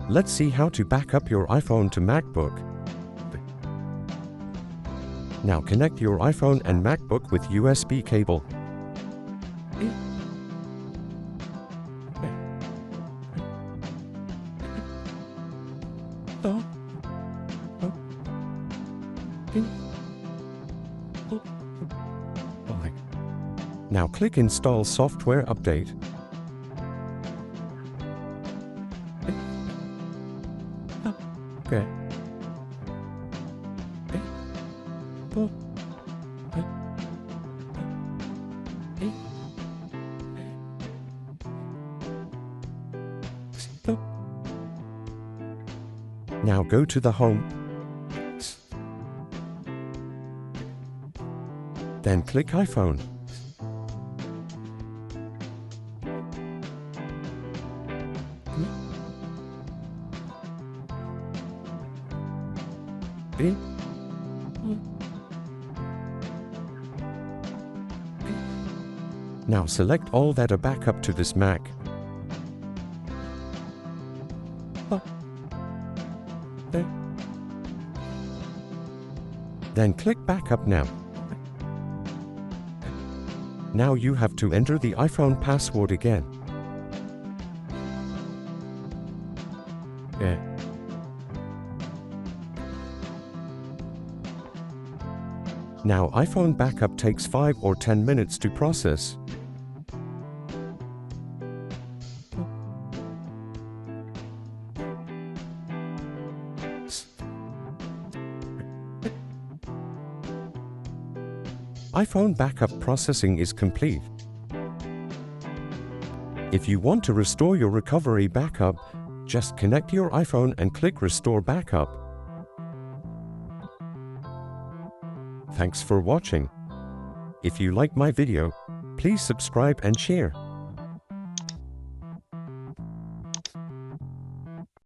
Let's see how to back up your iPhone to MacBook. Now connect your iPhone and MacBook with USB cable. Now click Install Software Update. Okay. Now go to the home. Then click iPhone. Now select all that are backup to this Mac. Then click Backup now. Now you have to enter the iPhone password again. Now iPhone backup takes 5 or 10 minutes to process. iPhone backup processing is complete. If you want to restore your recovery backup, just connect your iPhone and click Restore Backup. Thanks for watching. If you like my video, please subscribe and share.